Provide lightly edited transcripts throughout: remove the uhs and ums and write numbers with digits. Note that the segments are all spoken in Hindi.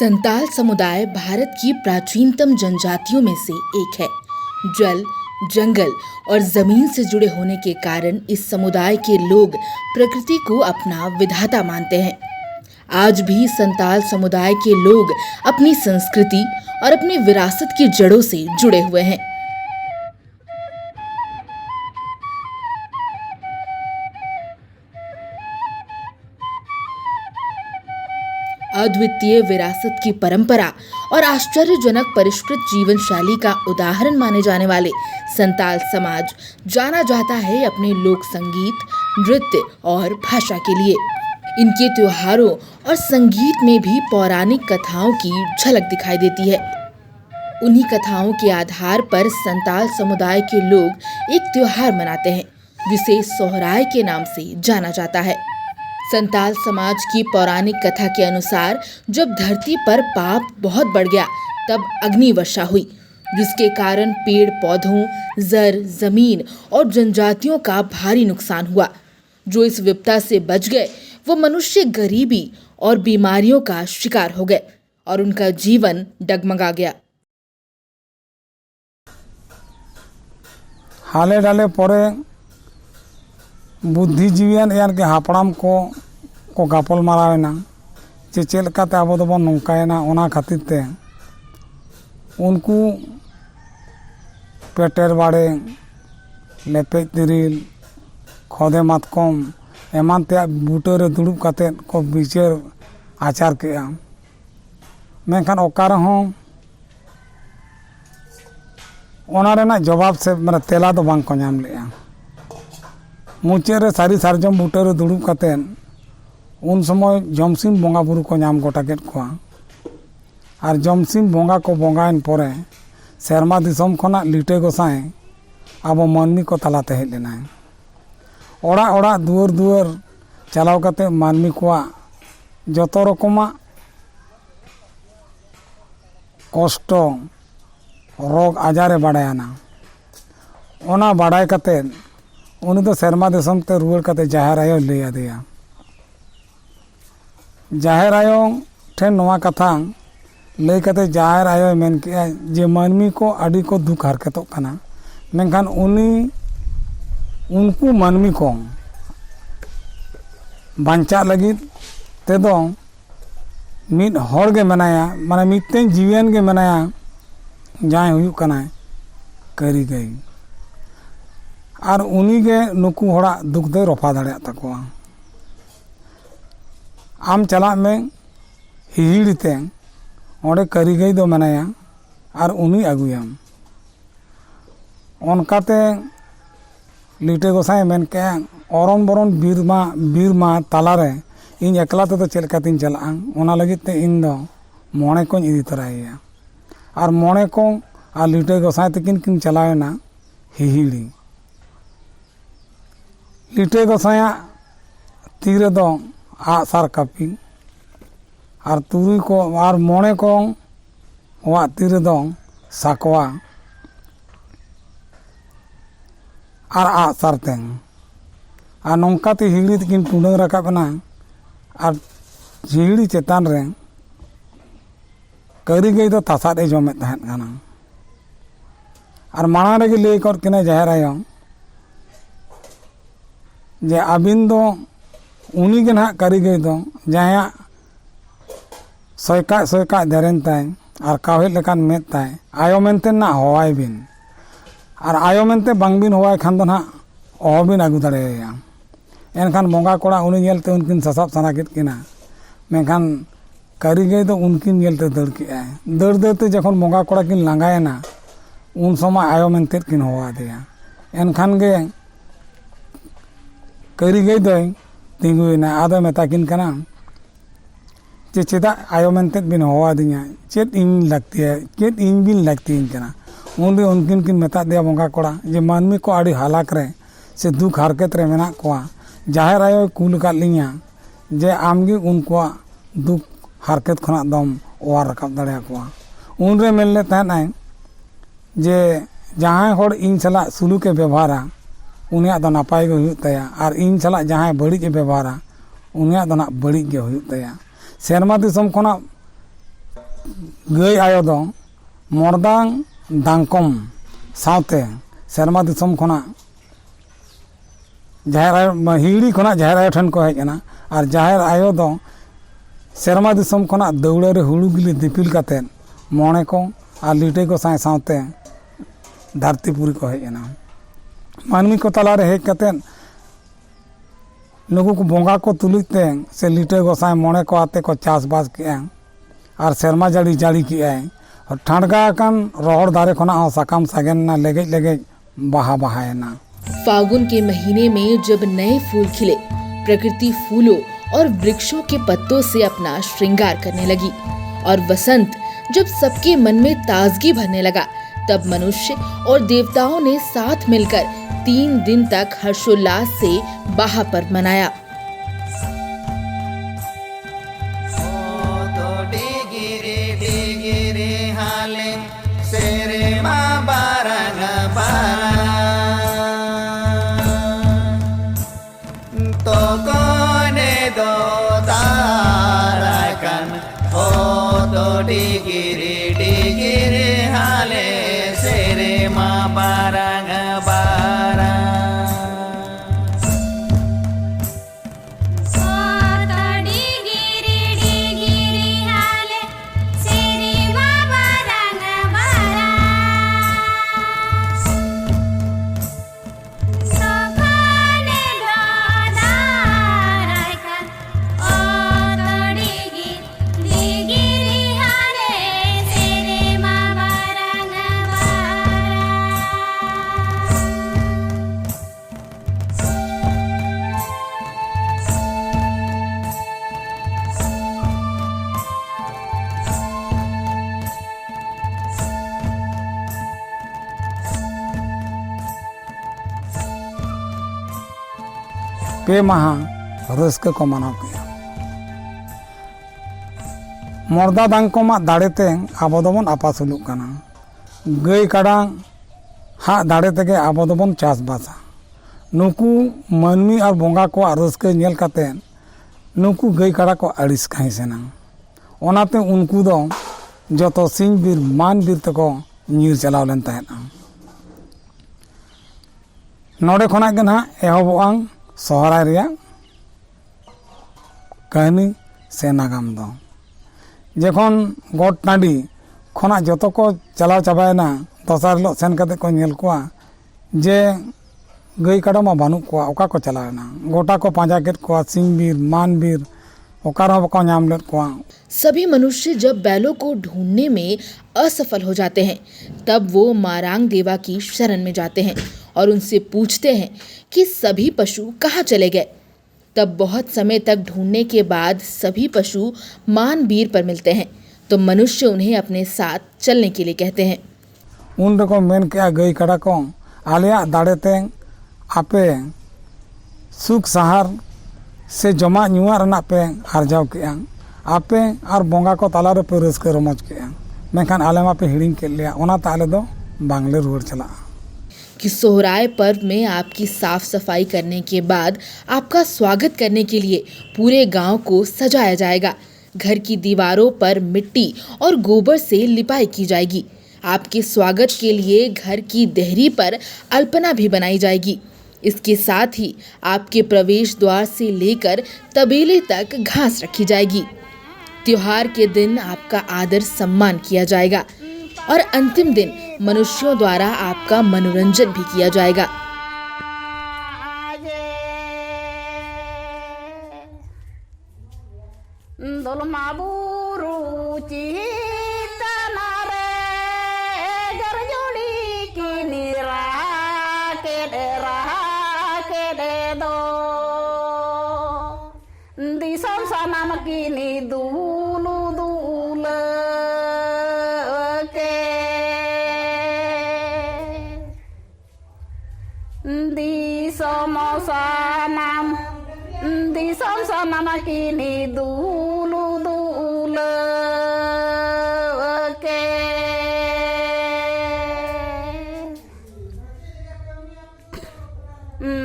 संताल समुदाय भारत की प्राचीनतम जनजातियों में से एक है। जल, जंगल और जमीन से जुड़े होने के कारण इस समुदाय के लोग प्रकृति को अपना विधाता मानते हैं। आज भी संताल समुदाय के लोग अपनी संस्कृति और अपनी विरासत की जड़ों से जुड़े हुए हैं। अद्वितीय विरासत की परंपरा और आश्चर्यजनक परिष्कृत जीवन शैली का उदाहरण माने जाने वाले संताल समाज जाना जाता है अपने लोक संगीत, नृत्य और भाषा के लिए। इनके त्योहारों और संगीत में भी पौराणिक कथाओं की झलक दिखाई देती है। उन्हीं कथाओं के आधार पर संताल समुदाय के लोग एक त्योहार मनाते हैं जिसे सोहराय के नाम से जाना जाता है। संताल समाज की पौराणिक कथा के अनुसार जब धरती पर पाप बहुत बढ़ गया तब अग्नि वर्षा हुई, जिसके कारण पेड़ पौधों, जर, जमीन और जनजातियों का भारी नुकसान हुआ। जो इस विपदा से बच गए वो मनुष्य गरीबी और बीमारियों का शिकार हो गए और उनका जीवन डगमगा गया। हाले डाले परे बुद्धिजीवियान यान के हापड़ाम को गापल मारावेना जे चेल काते आबो दोबन नोंकायना ओना खातिर ते उनको पेटेर बाड़े, लेपेज तिरिल, खोदे मातकम एमान ते बूटे दुड़ुब काते को बिचार आचार केआ। मेनखान ओकार हों ओना रेना जवाब से माने तेला दो बांग को नाम लेआ। मुचारे सारी सारजम बूटे दुड़ुब काते उन समय जमसिम बोंगा बुरु को नाम गोटा केद कोआ और जमसिम बोंगा को बोंगायन परे सेरमा दिसम खना लिटे गोसाए अब मानमी को तलाते हेज लेना। ओड़ा ओड़ा दुआर दुआर चलाव काते मानमी कोआ जतो रकमा कष्ट रोग आजारे बाड़ायाना। ओना बाड़ाय काते उनी तो सेरमा दिसम ते रुआर काते जाहेर आयो लई आदेया। जाहेर आयो ठेन नोआ कथा लई काते जाहेर आयो मेन केआ जे मानमी को आड़ी को दुख हरकतों कना, मेनखान उनी उनको मानमी को बांचा लगी तेदो मिद हर गे मनाया माने मिदटेन जीवियन गे मनाया जाय हुयुग कना करी गई और उनी गे नुकु होड़ा दुख दे रफा दाड़े तकोआ। आम चला में हिहिड़ते ओंडे करी गई दो मनाया और उनी अगुयाम। ओनकाते लिटे गोसाई मेन के औरन बरन बीरमा तालारे इन एकला ते तो चलकातीन चला ओना लगित ते इन दो मोणे को इदी तराया और मोणे को और लिटे गोसाई तकिन किन चलावेना हिहिड़ी। लिटे गोसाया तीरे दो आ सार कापी और तुरी को और मोणे को वा तीरे दो साकवा और आ सार तें और नौकाते हिड़ी तकिन टुडंग रकाबना और हिड़ी चेतान रे करी गई तो तासादे जमे तहन गाना और माना रे ले कर किना जाहेर आयो जे आबिन दो उनी के ना करी गई दो जहां सोयका दरेन ताय और कावे लेकान मेद ताय आयो मेनते ना होवाय बिन और आयो मेनते बांगबिन होवाय खान दो ना ओहबिन आगु दाड़ेया। एनखान बोंगा कोड़ा उनी नेलते उनकिन ससाब सना केद किना मेनखान करी गई तो उनकिन नेलते दड़ केआय। दड़ दड़ते जखन बोंगा कोड़ा किन लांगायना उन समय आयो मेनते किन होवा देया। एनखान गे करी गई दोय तिंगुना आदो मेताकिन कना जे चेदा आयो मेनते बिन होवा दिया चेद इन लगती है चेद इन बिन लगती इन कना उनदे उनकिन किन मेता दिया बोंगा कोड़ा जे मानमी को आड़ी हालाक रे से दुख हरकत रे मेना कोआ जाहेर आयो कुल का लिया जे आमगे उनको दुख हरकत खना दम ओवार रकब दाड़े कोआ। उन रे मेलले तहनाय जे जहां होड़ इन सला सुलूके व्यवहारा उनिया दो नापाय गे हुयुग ताया और इन सला जहां बड़िज व्यवहारा उनिया दो ना बड़िज गे हुयुग ताया। सेरमा दिसम खना गई आयो दो मर्दां दांकम सावते सेरमा दिसम खोना जाहिर आयो हिड़ी खोना जाहिर आयो ठन को हेजना और जाहिर आयो दो सेरमा दिसम खोना दौड़े रे हुड़ू गिली दिपिल काते मोणे को और लिटे को साय सावते धरतीपुरी को हेजना मानवी को तलारे हेज काते नुकु को बोंगा को तुलुते से लिटे गोसाई मोणे को आते को चासबास किया और सेरमा जाड़ी जाड़ी किया और ठंडगा कान रोहड़ दारे खोना साकाम सागेन ना लेगे लेगे बहा बहायना। फागुन के महीने में जब नए फूल खिले, प्रकृति फूलों और वृक्षों के पत्तों से अपना श्रृंगार करने लगी और वसंत जब सबके मन में ताजगी भरने लगा, तब मनुष्य और देवताओं ने साथ मिलकर 3 दिन तक हर्षोल्लास से बाहा पर्व मनाया। पे महा रस्क को मनाव किया मर्दा दांको मा दाड़ेते आबो दोबन आपासुलुक काना गई काड़ा हा दाड़े तेगे आबो दोबन चासबासा नुकु मानवी और बोंगा को रस्क नेल काते नुकु गई काड़ा को अड़िस खाइसेना ओनाते उनको दो जतो सिंह बीर मान बीर तको नीर चलाव लेन ताहेना नोडे खोना गना एहबोआं सोहराय रिया कहानी से नागाम दो जखन गोट टाँडी खोना जतो को चलाव चाबायना दोसार हिलो सेन काते को नेल कोआ जे गई काड़ा मा बानुक कोआ ओका को चलावना गोटा को पांजा केट कोआ सिंह बीर मान बीर ओकार बको नाम लेट कोआ। सभी मनुष्य जब बैलों को ढूंढने में असफल हो जाते हैं तब वो मारांग देवा की शरण में जाते हैं और उनसे पूछते हैं कि सभी पशु कहाँ चले गए। तब बहुत समय तक ढूंढने के बाद सभी पशु मानवीर पर मिलते हैं तो मनुष्य उन्हें अपने साथ चलने के लिए कहते हैं। उन को मेन क्या गई कड़ा को आलिया दाड़ेते आपे सुख सहार से जमा नुआ रना पे आरजाव किया आपे और बोंगा को ताला रे पे रस्क रमज किया मेखान आले मा पे हिड़िंग के लिया ओना ताले दो बांग्ले रुवर चला कि सोहराय पर्व में आपकी साफ सफाई करने के बाद आपका स्वागत करने के लिए पूरे गांव को सजाया जाएगा। घर की दीवारों पर मिट्टी और गोबर से लिपाई की जाएगी। आपके स्वागत के लिए घर की देहरी पर अल्पना भी बनाई जाएगी। इसके साथ ही आपके प्रवेश द्वार से लेकर तबेले तक घास रखी जाएगी। त्योहार के दिन आपका आदर सम्मान किया जाएगा और अंतिम दिन मनुष्यों द्वारा आपका मनोरंजन भी किया जाएगा। Kini dulu dulu ke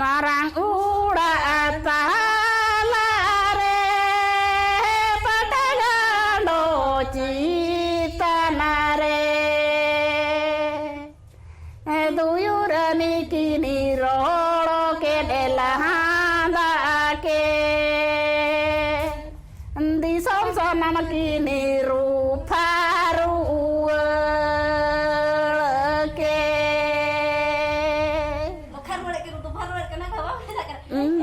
marang udah talare patagando ci kini rupa ke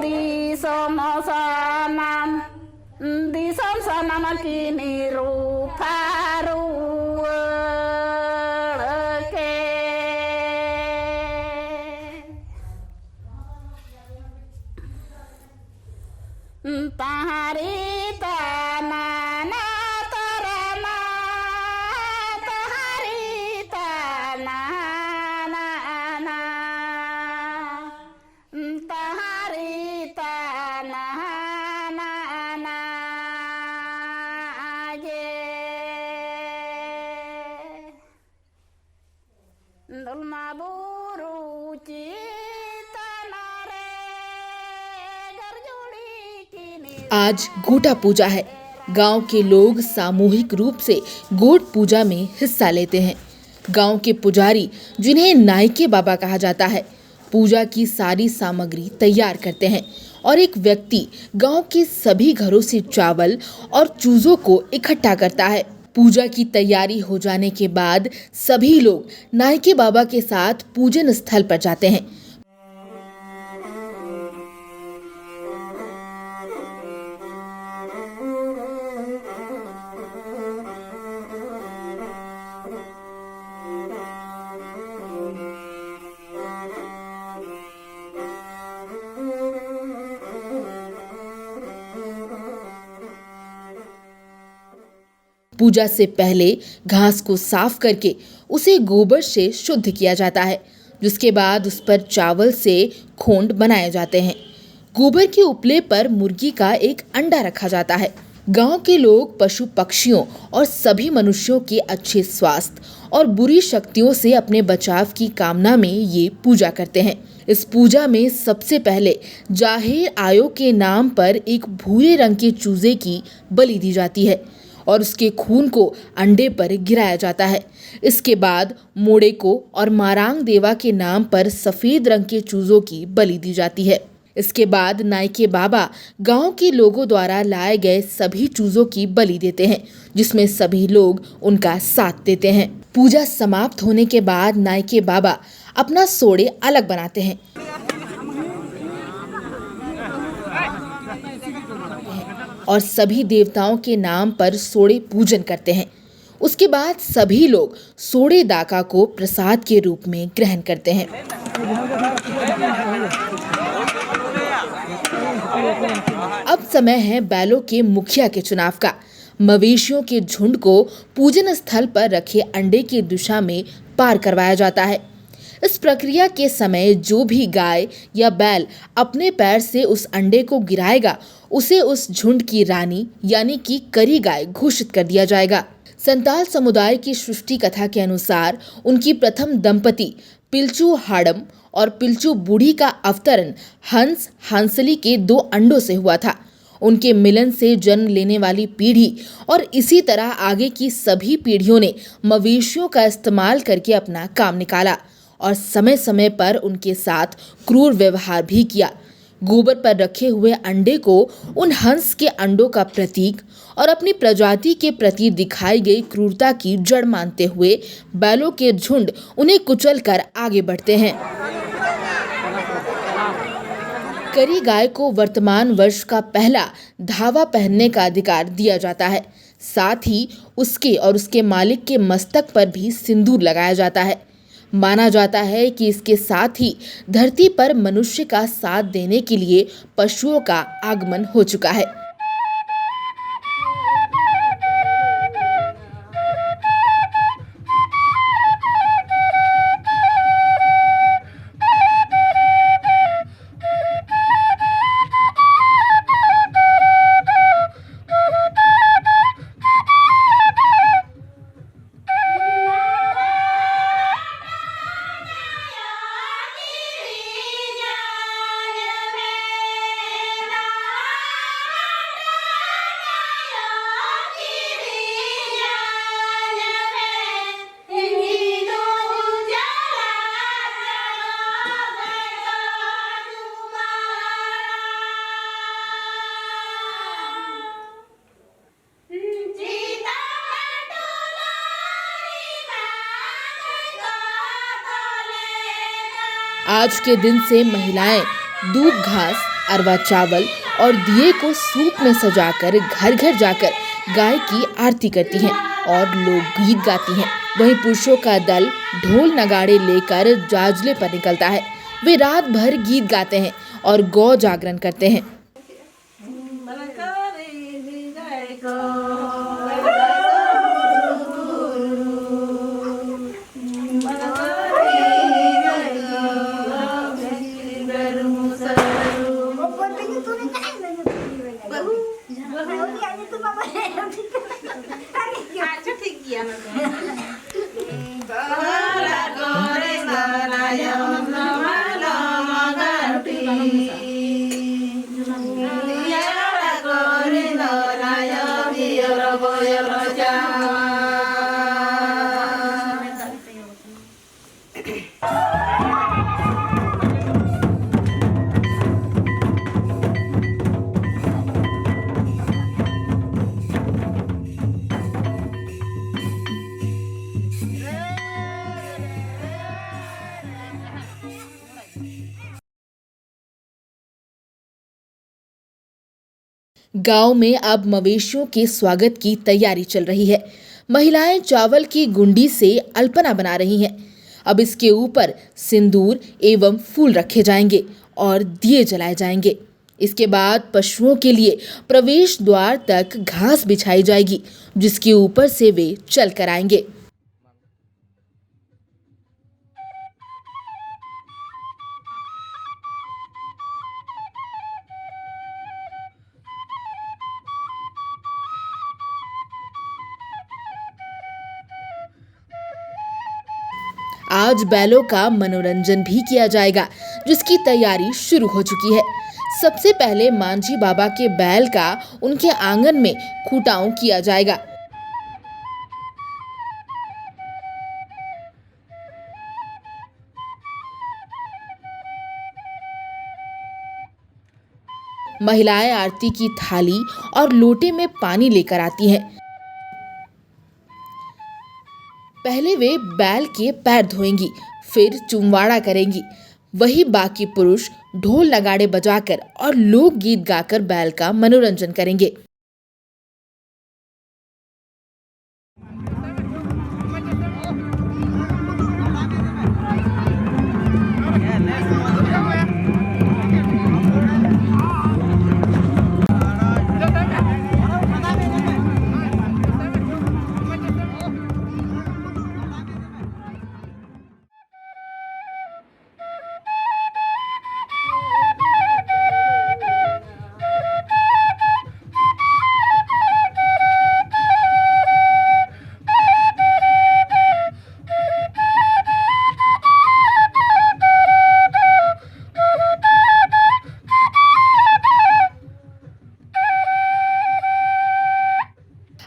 di sono sanam di son sanam kini rupa ke tahari tanana tarana tahari tanana tahari tanana aje dulma buru citanare garjuli kini आज गोटा पूजा है। गांव के लोग सामूहिक रूप से गोट पूजा में हिस्सा लेते हैं। गांव के पुजारी, जिन्हें नाइके बाबा कहा जाता है, पूजा की सारी सामग्री तैयार करते हैं और एक व्यक्ति गांव के सभी घरों से चावल और चूजों को इकट्ठा करता है। पूजा की तैयारी हो जाने के बाद सभी लोग नाइके बाबा के साथ पूजन स्थल पर जाते हैं। पूजा से पहले घास को साफ करके उसे गोबर से शुद्ध किया जाता है, जिसके बाद उस पर चावल से खोंड बनाए जाते हैं। गोबर के उपले पर मुर्गी का एक अंडा रखा जाता है। गांव के लोग पशु पक्षियों और सभी मनुष्यों के अच्छे स्वास्थ्य और बुरी शक्तियों से अपने बचाव की कामना में ये पूजा करते हैं। इस पूजा में सबसे पहले जाहिर आयो के नाम पर एक भूरे रंग के चूजे की बलि दी जाती है और उसके खून को अंडे पर गिराया जाता है। इसके बाद मोड़े को और मारांग देवा के नाम पर सफेद रंग के चूजों की बलि दी जाती है। इसके बाद नाइके बाबा गांव के लोगों द्वारा लाए गए सभी चूजों की बलि देते हैं, जिसमें सभी लोग उनका साथ देते हैं। पूजा समाप्त होने के बाद नाइके बाबा अपना सोड़े अलग बनाते हैं और सभी देवताओं के नाम पर सोड़े पूजन करते हैं। उसके बाद सभी लोग सोड़े दाका को प्रसाद के रूप में ग्रहण करते हैं। अब समय है बैलों के मुखिया के चुनाव का। मवेशियों के झुंड को पूजन स्थल पर रखे अंडे की दिशा में पार करवाया जाता है। इस प्रक्रिया के समय जो भी गाय या बैल अपने पैर से उस अंडे को गिराएगा, उसे उस झुंड की रानी यानी कि करी गाय घोषित कर दिया जाएगा। संताल समुदाय की सृष्टि कथा के अनुसार उनकी प्रथम दंपति पिलचू हाड़म और पिलचू बूढ़ी का अवतरण हंस हंसली के 2 अंडों से हुआ था। उनके मिलन से जन्म लेने वाली पीढ़ी और इसी तरह आगे की सभी पीढ़ियों ने मवेशियों का इस्तेमाल करके अपना काम निकाला और समय समय पर उनके साथ क्रूर व्यवहार भी किया। गोबर पर रखे हुए अंडे को उन हंस के अंडों का प्रतीक और अपनी प्रजाति के प्रति दिखाई गई क्रूरता की जड़ मानते हुए बैलों के झुंड उन्हें कुचलकर आगे बढ़ते हैं। करी गाय को वर्तमान वर्ष का पहला धावा पहनने का अधिकार दिया जाता है। साथ ही उसके और उसके मालिक के मस्तक पर भी सिंदूर लगाया जाता है। माना जाता है कि इसके साथ ही धरती पर मनुष्य का साथ देने के लिए पशुओं का आगमन हो चुका है। आज के दिन से महिलाएं दूब घास, अरवा चावल और दिए को सूप में सजाकर घर घर जाकर गाय की आरती करती हैं और लोकगीत गाती हैं। वहीं पुरुषों का दल ढोल नगाड़े लेकर जाजले पर निकलता है। वे रात भर गीत गाते हैं और गौ जागरण करते हैं। गांव में अब मवेशियों के स्वागत की तैयारी चल रही है। महिलाएं चावल की गुंडी से अल्पना बना रही हैं। अब इसके ऊपर सिंदूर एवं फूल रखे जाएंगे और दिए जलाए जाएंगे। इसके बाद पशुओं के लिए प्रवेश द्वार तक घास बिछाई जाएगी, जिसके ऊपर से वे चल कर आएंगे। आज बैलों का मनोरंजन भी किया जाएगा, जिसकी तैयारी शुरू हो चुकी है। सबसे पहले मांझी बाबा के बैल का उनके आंगन में खूंटाओं किया जाएगा। महिलाएं आरती की थाली और लोटे में पानी लेकर आती हैं। पहले वे बैल के पैर धोएंगी, फिर चुमवाड़ा करेंगी। वही बाकी पुरुष ढोल नगाड़े बजाकर और लोकगीत गाकर बैल का मनोरंजन करेंगे।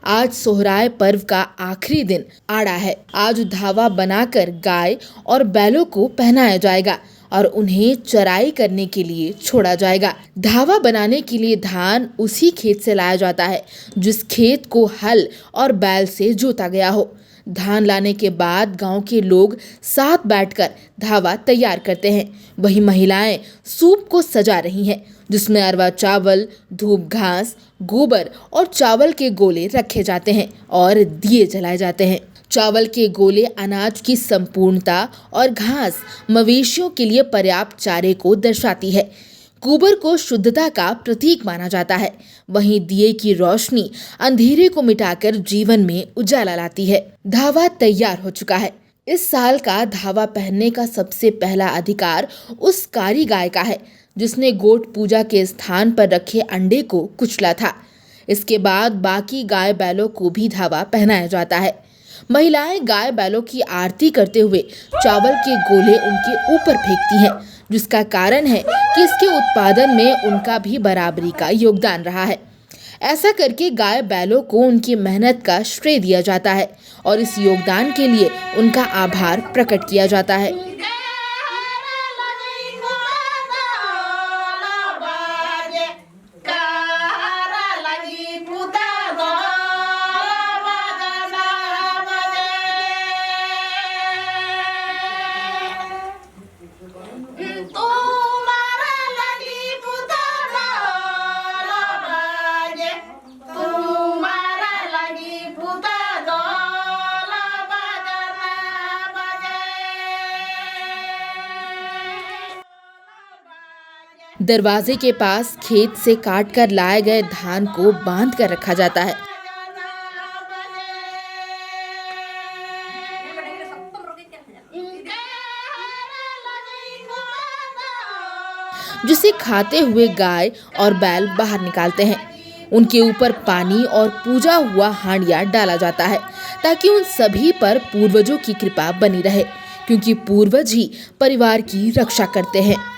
आज सोहराय पर्व का आखिरी दिन आड़ा है। आज धावा बनाकर गाय और बैलों को पहनाया जाएगा और उन्हें चराई करने के लिए छोड़ा जाएगा। धावा बनाने के लिए धान उसी खेत से लाया जाता है जिस खेत को हल और बैल से जोता गया हो। धान लाने के बाद गांव के लोग साथ बैठकर धावा तैयार करते हैं। वही महिलाएं सूप को सजा रही हैं, जिसमें अरवा चावल, धूप घास, गोबर और चावल के गोले रखे जाते हैं और दिए जलाए जाते हैं। चावल के गोले अनाज की संपूर्णता और घास मवेशियों के लिए पर्याप्त चारे को दर्शाती है। गोबर को शुद्धता का प्रतीक माना जाता है। वहीं दिए की रोशनी अंधेरे को मिटाकर जीवन में उजाला लाती है। धावा तैयार हो चुका है। इस साल का धावा पहनने का सबसे पहला अधिकार उस कारी गाय का है जिसने गोट पूजा के स्थान पर रखे अंडे को कुचला था। इसके बाद बाकी गाय बैलों को भी धावा पहनाया जाता है। महिलाएं गाय बैलों की आरती करते हुए चावल के गोले उनके ऊपर फेंकती हैं, जिसका कारण है कि इसके उत्पादन में उनका भी बराबरी का योगदान रहा है। ऐसा करके गाय बैलों को उनकी मेहनत का श्रेय दिया जाता है और इस योगदान के लिए उनका आभार प्रकट किया जाता है। दरवाजे के पास खेत से काट कर लाए गए धान को बांध कर रखा जाता है। जिसे खाते हुए गाय और बैल बाहर निकालते हैं। उनके ऊपर पानी और पूजा हुआ हांडिया डाला जाता है ताकि उन सभी पर पूर्वजों की कृपा बनी रहे, क्योंकि पूर्वज ही परिवार की रक्षा करते हैं।